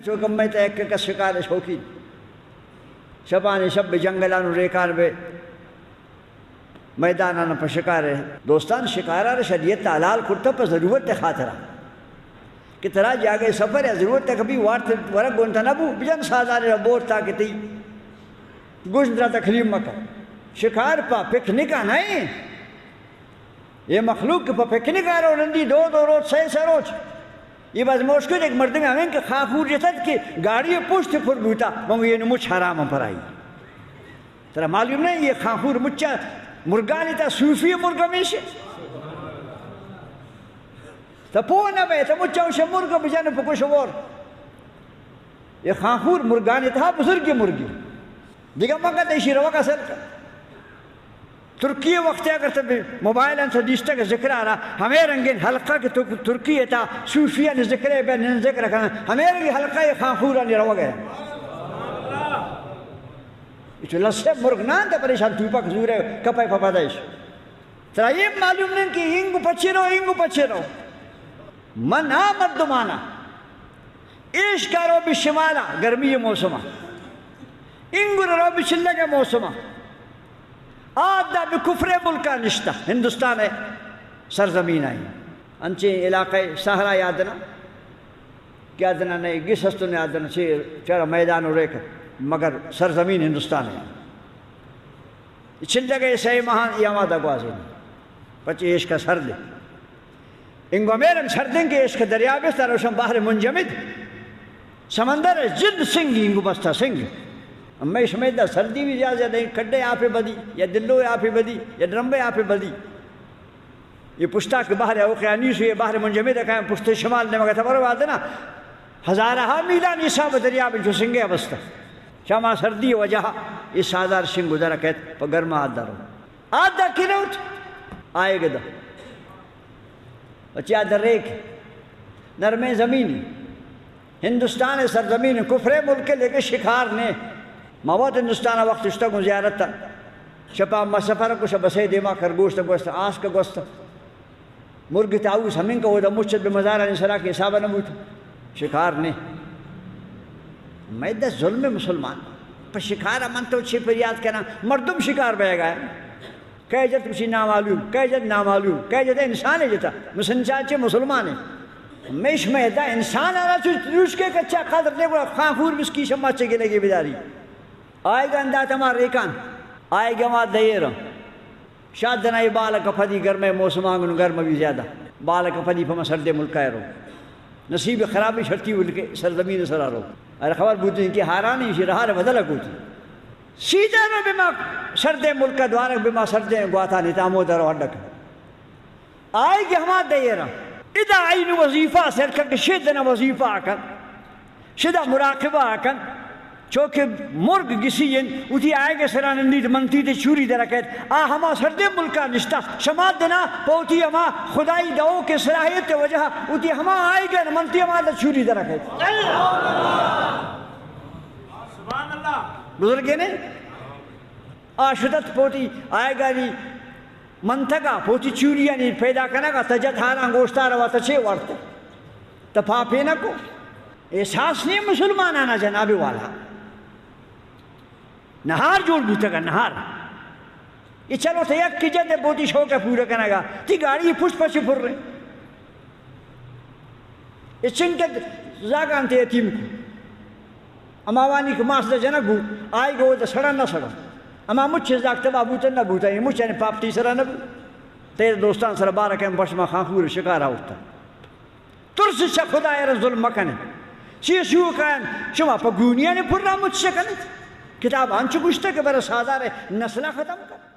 چوکمت ایک کا شکار شوقین شبان شب جنگلان ریکان بے میدانان پر شکار ہے دوستان شکارہ شریعت حلال کرتا پر ضرورت خاطرہ کہ ترا جاگے سفر ہے ضرورت کبھی ورق گونتا نبو بجن سازار بور تاکتی گوشت را تکلیم مکہ شکار پا پکنک نہیں یہ مخلوق پا پکنک آ رہا رندی دو روز سہ روز یہ بس مشکل ایک مرد میں ہمیں کہ خاکور جتت کہ گاڑی پوشت پر بوتا مانگو یہ مچھ حرام پر آئی ترا معلوم نہیں یہ خاکور مچھا مرگانی تا صوفی مرگا میں سے تا پونا بے تا مچھا اسے مرگا بجانے پا کچھ اور یہ خاکور مرگانی تا بزرگی مرگی دیکھا مانگا تا اسی روا کا سر کا ترکی وقت اگر تب موبائل انسا دیستا کا ذکر آ رہا ہمیں رنگین حلقہ کہ ترکی تا صوفیہ نے ذکر ہے بین ذکر کرنا ہمیں رنگین حلقہ یہ خانخورہ نے روا گیا یہ لسے مرگ نان تا پریشان توپا کزور ہے کپائی پا پادائش ترا یہ معلوم نہیں کہ انگو پچے رہو من آمد دمانا عشق رو بشمالا گرمی موسمہ انگو رو بچلے موسمہ آدھا بکفر ملکہ نشتہ ہندوستان ہے سرزمین آئی انچے علاقہ سہرہ یادنا کیا دنا نہیں گس ہستوں یادنا چرا میدان ہو رہے مگر سرزمین ہندوستان ہے چھلے گئے سہی مہان یہ آمادہ گوازی پچے عشق کا سرد انگو میرم سردن کے عشق دریا بستا روشن باہر منجمد سمندر جد سنگ انگو بستا سنگ میں شمیدہ سردی بھی زیادہ نہیں کھڈے یہاں پہ بدی یا دلو یہاں پہ بدی یا ڈرمبے یہاں پہ بدی یہ پشتا کے باہر اوقیانیس ہوئی باہر منجمد ہے کہیں پشت شمال نے مگا تھا برو بات ہے نا ہزارہ میلہ نصاب دریا میں جو سنگے بستا شامہ سردی وجہ اس سازار سنگ ادھر کہت پا گرمہ آدھا رو آدھا کنوٹ آئے گا دا بچے آدھا ریک نرمے زمینی ہندوستان سرزمین کفر ملک لے کے شکار نے مواد ہندوستان وقت اشتاق زیارت تا شپا مسافر کو بسے دیما خرگوش تا گوشتا آس کا گوشتا مرگ تاؤس ہمیں کا ہوتا مجھد بمزارہ نسرا کے حسابہ نموتا شکار نے میں دا ظلم مسلمان پر شکار من تو چھے پر یاد کہنا مردم شکار بے گا ہے کہہ جت کسی نامعلوم کہہ جت نامعلوم کہہ جت انسان ہے جتا مسلمان مسلمان ہے میش میں دا انسان آ رہا روش کے کچھا قدر دے گا خانخور بس کی شمع چکے لگے بیداری آئے گا اندہ تمہار ریکان آئے گا ماں دیر شاید دنائی بالا کپھدی گرمے موسم آنگن گرم بھی زیادہ بالا کپھدی پھما سردے ملکہ رو نصیب خرابی شرطی بلکے سرزمین سرا رو ارے خبر بودتی ہیں کہ حارانی اسی رہا رہا بدلہ کوتی سیدھا رو بما سردے ملکہ دوارک بما سردے گواتا نتامو درو ہڈک آئے گا ہما دیر ادا عین وظیفہ سرکر کے شدنا وظیفہ آکن شدہ مراقبہ آکن چونکہ مرگ گسین اتی آئے گے سرانندید منتی تے چوری درکت ہما سردے ملکہ نشتا شماد دینا پوتی ہما خدای دعو کے صلاحیت وجہ اتی ہما آئے گے منتی ہما تے چوری درکت سبحان اللہ بزرگے نے شدت پوتی آئے گا نی منتگا پوتی چوری یعنی پیدا کرنا گا تجت ہارا گوشتا روا تچے ورتے تپا پینا کو احساس نہیں مسلمان آنا جناب والا نہار جوڑ بوتا گا نہار یہ چلو تھا یک کی جد بوتی شوکہ پورا کرنا گا تی گاڑی یہ پوچھ پچھ پھر رہے یہ چنکت زاگان تے یتیم کو اماوانی کو ماسدہ جنک بو آئی گو دا سڑا نہ سڑا اما مجھے زاگتا با بوتا نہ بوتا یہ مجھے پاپتی سرا نہ بو تیرے دوستان سر بارہ کہیں بشما خانخور شکارہ ہوتا ترس شا خدا ہے ظلم مکنے چیز شو کہن شما پا گونیا نے پھر رہا مجھ سے کنے کتاب آنچو گوشتا کہ برا سادار ہے نسلہ ختم کر